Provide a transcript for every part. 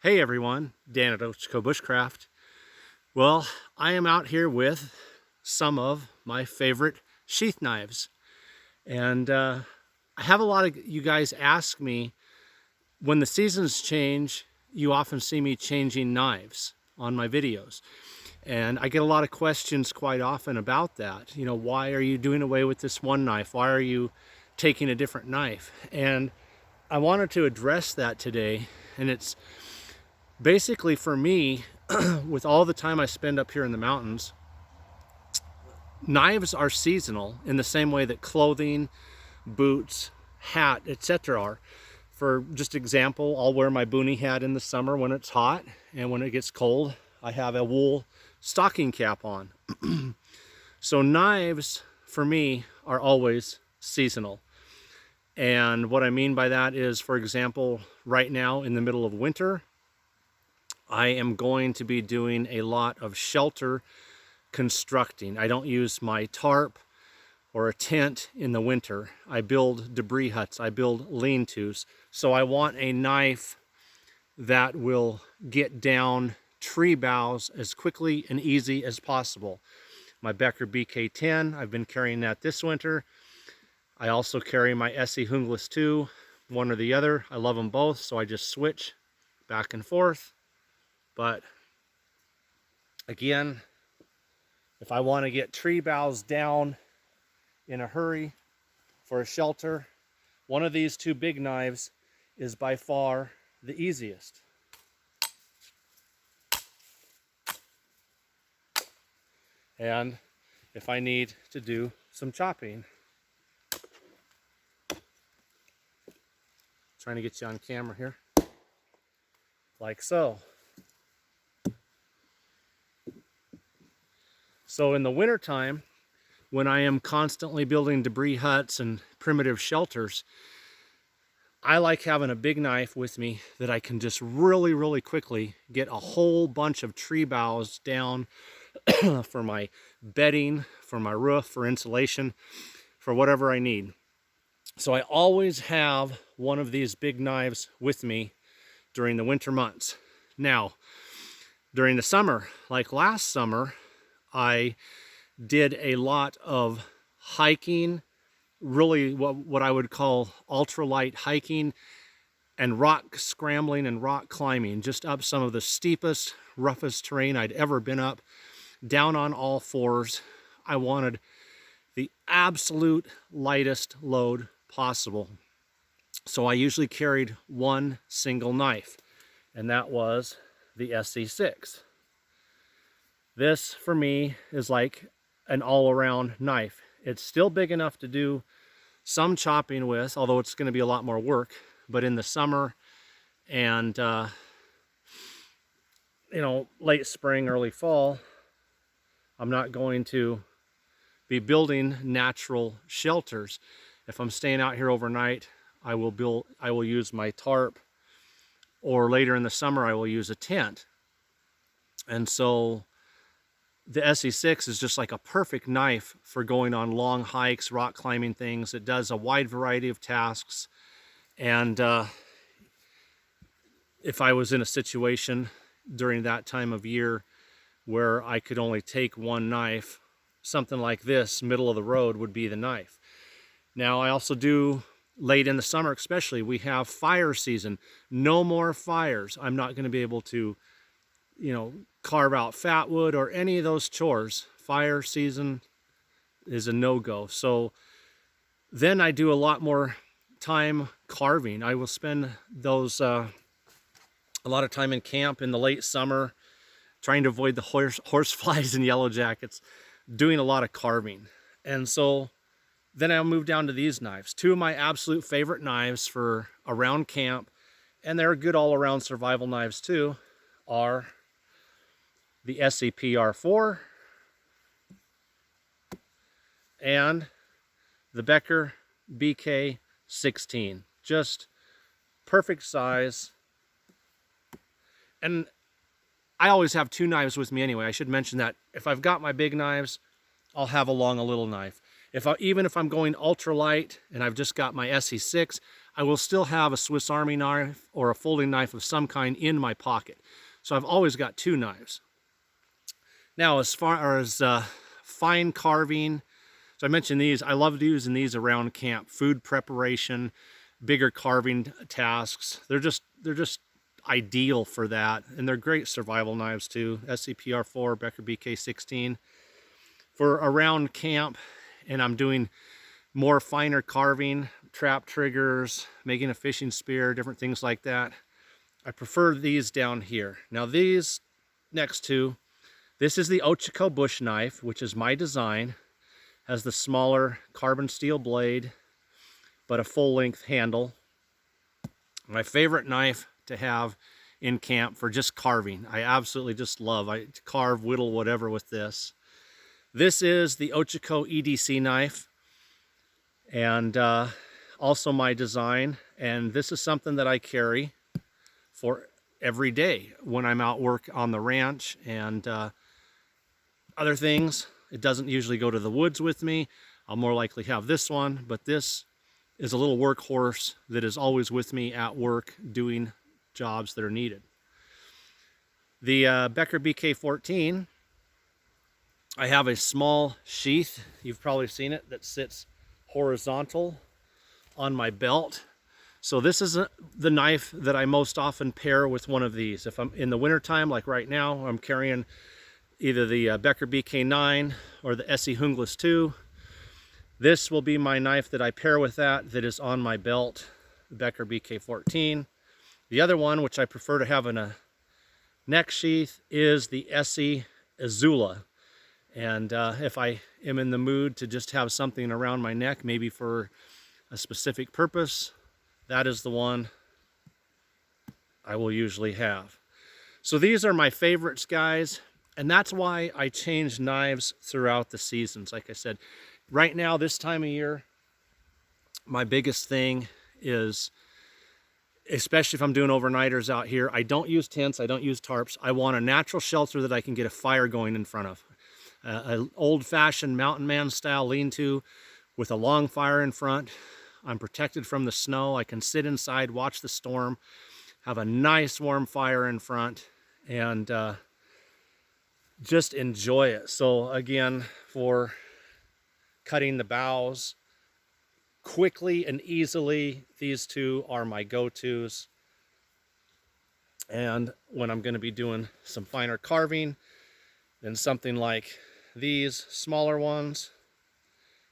Hey everyone, Dan at Ochoco Bushcraft. Well, I am out here with some of my favorite sheath knives. And I have a lot of you guys ask me, when the seasons change, you often see me changing knives on my videos. And I get a lot of questions quite often about that. You know, why are you doing away with this one knife? Why are you taking a different knife? And I wanted to address that today. And it's basically, for me, with all the time I spend up here in the mountains, knives are seasonal in the same way that clothing, boots, hat, etc. are. For just example, I'll wear my boonie hat in the summer when it's hot, and when it gets cold, I have a wool stocking cap on. So knives, for me, are always seasonal. And what I mean by that is, for example, right now in the middle of winter, I am going to be doing a lot of shelter constructing. I don't use my tarp or a tent in the winter. I build debris huts, I build lean-tos. So I want a knife that will get down tree boughs as quickly and easy as possible. My Becker BK10, I've been carrying that this winter. I also carry my SE Hungless 2, one or the other. I love them both, so I just switch back and forth. But again, if I want to get tree boughs down in a hurry for a shelter, one of these two big knives is by far the easiest. And if I need to do some chopping, trying to get you on camera here, like so. So in the wintertime, when I am constantly building debris huts and primitive shelters, I like having a big knife with me that I can just really quickly get a whole bunch of tree boughs down for my bedding, for my roof, for insulation, for whatever I need. So I always have one of these big knives with me during the winter months. Now, during the summer, like last summer, I did a lot of hiking, really what I would call ultralight hiking, and rock scrambling and rock climbing, just up some of the steepest, roughest terrain I'd ever been up, down on all fours. I wanted the absolute lightest load possible. So I usually carried one single knife, and that was the SC6. This, for me, is like an all-around knife. It's still big enough to do some chopping with, although it's going to be a lot more work. But in the summer and, late spring, early fall, I'm not going to be building natural shelters. If I'm staying out here overnight, I will use my tarp, or later in the summer, I will use a tent. And so the SE6 is just like a perfect knife for going on long hikes, rock climbing things. It does a wide variety of tasks. And if I was in a situation during that time of year where I could only take one knife, something like this, middle of the road, would be the knife. Now, I also do, late in the summer especially, we have fire season. No more fires. I'm not going to be able to, carve out fat wood or any of those chores. Fire season is a no-go. So then I do a lot more time carving. I will spend those a lot of time in camp in the late summer, trying to avoid the horse flies and yellow jackets, doing a lot of carving. And so then I'll move down to these knives. Two of my absolute favorite knives for around camp, and they're good all-around survival knives too, are the SCPR4 and the Becker BK16. Just perfect size. And I always have two knives with me anyway. I should mention that if I've got my big knives, I'll have along a little knife. Even if I'm going ultralight and I've just got my SE6, I will still have a Swiss Army knife or a folding knife of some kind in my pocket. So I've always got 2 knives. Now, as far as fine carving, so I mentioned these. I love using these around camp. Food preparation, bigger carving tasks. They're just ideal for that, and they're great survival knives too. SCPR4, Becker BK16 for around camp, and I'm doing more finer carving, trap triggers, making a fishing spear, different things like that. I prefer these down here. Now these next two, this is the Ochoco bush knife, which is my design. Has the smaller carbon steel blade, but a full-length handle. My favorite knife to have in camp for just carving. I absolutely just love. I carve, whittle, whatever with this. This is the Ochoco EDC knife, and also my design. And this is something that I carry for every day when I'm out work on the ranch and other things. It doesn't usually go to the woods with me. I'll more likely have this one, but this is a little workhorse that is always with me at work doing jobs that are needed. The Becker BK14, I have a small sheath, you've probably seen it, that sits horizontal on my belt. So this is the knife that I most often pair with one of these. If I'm in the wintertime, like right now, I'm carrying either the Becker BK9 or the Essie Hungles 2. This will be my knife that I pair with that is on my belt, the Becker BK14. The other one, which I prefer to have in a neck sheath, is the Essie Azula. And if I am in the mood to just have something around my neck, maybe for a specific purpose, that is the one I will usually have. So these are my favorites, guys. And that's why I change knives throughout the seasons. Like I said, right now, this time of year, my biggest thing is, especially if I'm doing overnighters out here, I don't use tents, I don't use tarps. I want a natural shelter that I can get a fire going in front of. An old-fashioned mountain man style lean-to with a long fire in front. I'm protected from the snow. I can sit inside, watch the storm, have a nice warm fire in front, and just enjoy it. So again, for cutting the boughs quickly and easily, these two are my go-tos. And when I'm going to be doing some finer carving, then something like these smaller ones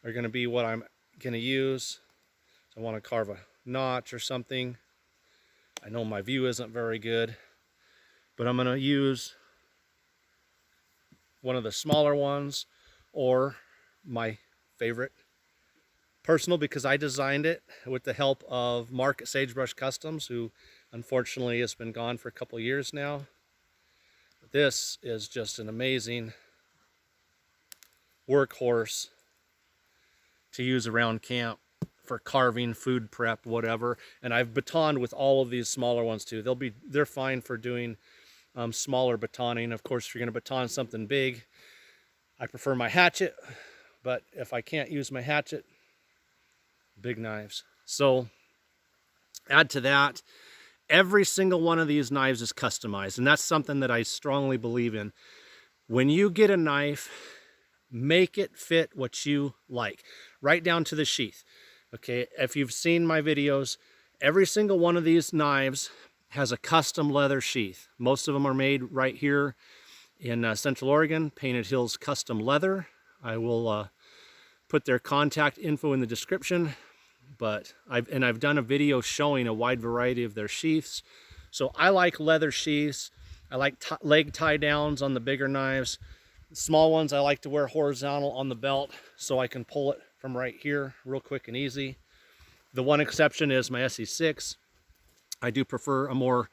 are going to be what I'm going to use. So I want to carve a notch or something. I know my view isn't very good, but I'm going to use one of the smaller ones, or my favorite personal, because I designed it with the help of Mark at Sagebrush Customs, who unfortunately has been gone for a couple years now. This is just an amazing workhorse to use around camp for carving, food prep, whatever. And I've batoned with all of these smaller ones too. They're fine for doing smaller batoning. Of course, if you're going to baton something big, I prefer my hatchet, but if I can't use my hatchet, big knives. So add to that, every single one of these knives is customized, and that's something that I strongly believe in. When you get a knife, make it fit what you like, right down to the sheath. Okay, if you've seen my videos, every single one of these knives has a custom leather sheath. Most of them are made right here in Central Oregon, Painted Hills Custom Leather. I will put their contact info in the description, but I've done a video showing a wide variety of their sheaths. So I like leather sheaths. I like leg tie downs on the bigger knives. The small ones I like to wear horizontal on the belt so I can pull it from right here real quick and easy. The one exception is my SE6. I do prefer a more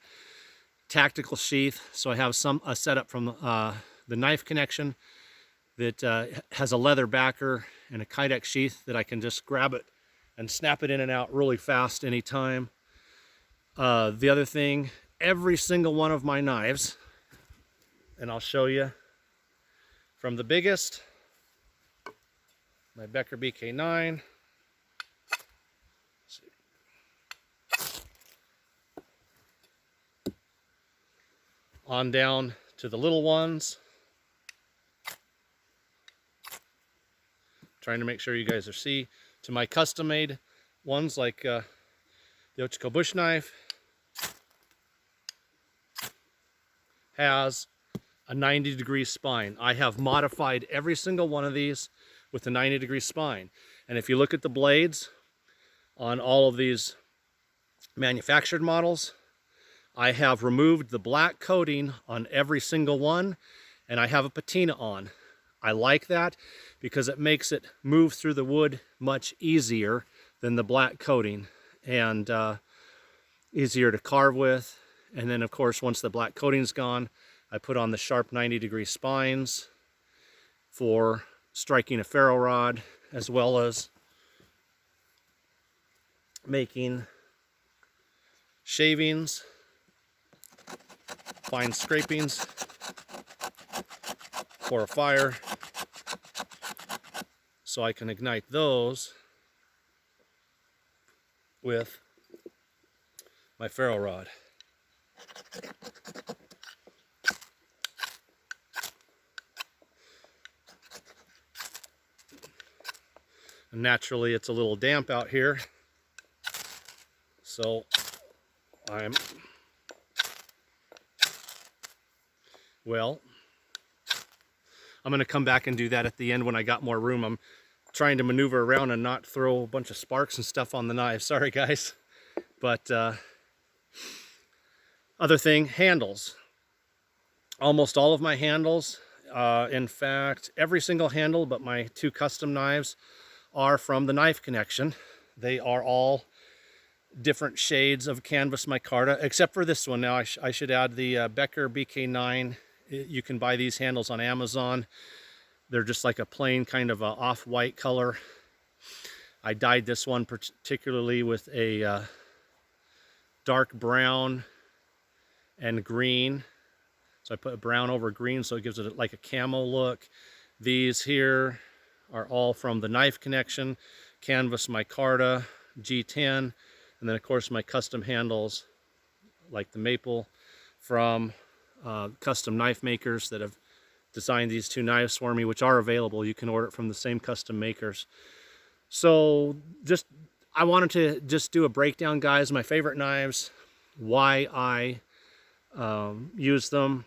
tactical sheath, so I have a setup from the knife connection that has a leather backer and a Kydex sheath that I can just grab it and snap it in and out really fast anytime. The other thing, every single one of my knives, and I'll show you from the biggest, my Becker BK9, on down to the little ones. Trying to make sure you guys are see. To my custom made ones like the Ochoco bush knife has a 90-degree spine. I have modified every single one of these with a 90-degree spine. And if you look at the blades on all of these manufactured models, I have removed the black coating on every single one, and I have a patina on. I like that because it makes it move through the wood much easier than the black coating, and easier to carve with. And then of course, once the black coating's gone, I put on the sharp 90-degree spines for striking a ferro rod, as well as making shavings, fine scrapings for a fire, so I can ignite those with my ferro rod. And naturally, it's a little damp out here, so I'm going to come back and do that at the end when I got more room. I'm trying to maneuver around and not throw a bunch of sparks and stuff on the knife. Sorry guys. But other thing, handles. Almost all of my handles, in fact, every single handle but my two custom knives are from the Knife Connection. They are all different shades of canvas micarta, except for this one. Now I should add the Becker BK9. You can buy these handles on Amazon. They're just like a plain kind of a off-white color. I dyed this one particularly with a dark brown and green. So I put brown over green, so it gives it like a camo look. These here are all from the Knife Connection, canvas micarta, G10, and then of course my custom handles like the maple from custom knife makers that have designed these two knives for me, which are available. You can order it from the same custom makers. So I wanted to just do a breakdown, guys, my favorite knives, why I use them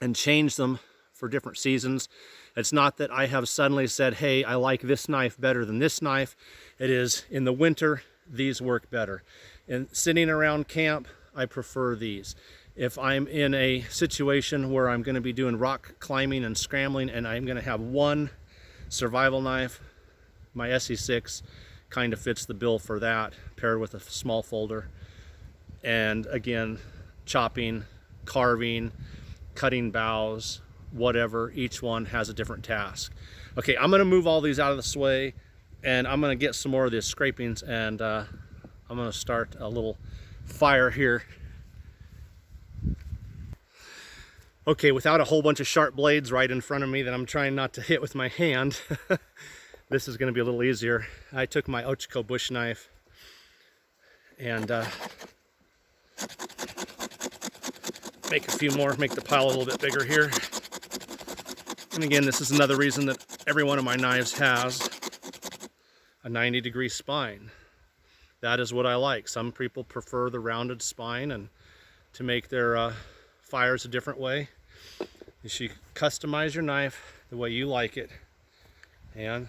and change them for different seasons. It's not that I have suddenly said, hey, I like this knife better than this knife. It is in the winter, these work better. And sitting around camp, I prefer these. If I'm in a situation where I'm going to be doing rock climbing and scrambling and I'm going to have one survival knife, my SE6 kind of fits the bill for that, paired with a small folder. And again, chopping, carving, cutting boughs, whatever, each one has a different task. Okay, I'm going to move all these out of this way, and I'm going to get some more of these scrapings, and I'm going to start a little fire here. Okay, without a whole bunch of sharp blades right in front of me that I'm trying not to hit with my hand, this is going to be a little easier. I took my Ochoco bush knife and make the pile a little bit bigger here. And again, this is another reason that every one of my knives has a 90-degree spine. That is what I like. Some people prefer the rounded spine, and to make their fires a different way. You should customize your knife the way you like it. And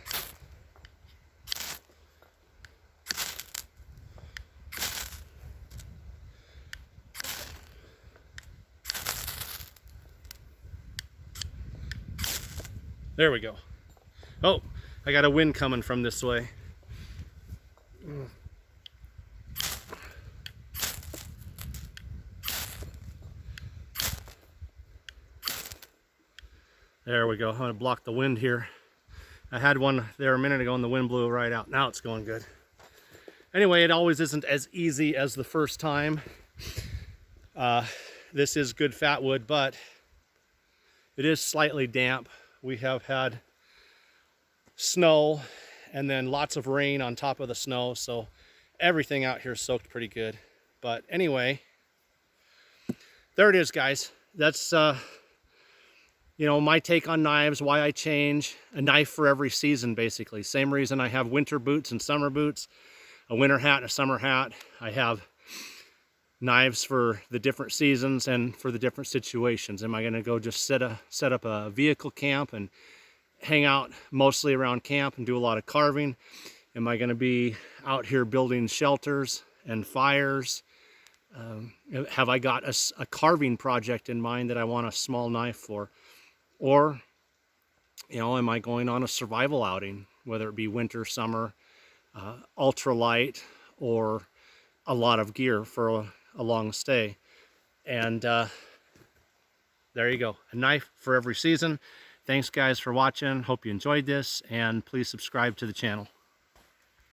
there we go. Oh, I got a wind coming from this way. There we go. I'm going to block the wind here. I had one there a minute ago and the wind blew right out. Now it's going good. Anyway, it always isn't as easy as the first time. This is good fat wood, but it is slightly damp. We have had snow and then lots of rain on top of the snow, so everything out here is soaked pretty good. But anyway, there it is, guys. that's you know, my take on knives, why I change. A knife for every season, basically. Same reason I have winter boots and summer boots, a winter hat and a summer hat. I have knives for the different seasons and for the different situations. Am I going to go just set up a vehicle camp and hang out mostly around camp and do a lot of carving? Am I going to be out here building shelters and fires? Have I got a carving project in mind that I want a small knife for? Or, you know, am I going on a survival outing, whether it be winter, summer, ultralight, or a lot of gear for a long stay? And there you go, a knife for every season. Thanks guys for watching. Hope you enjoyed this, and please subscribe to the channel.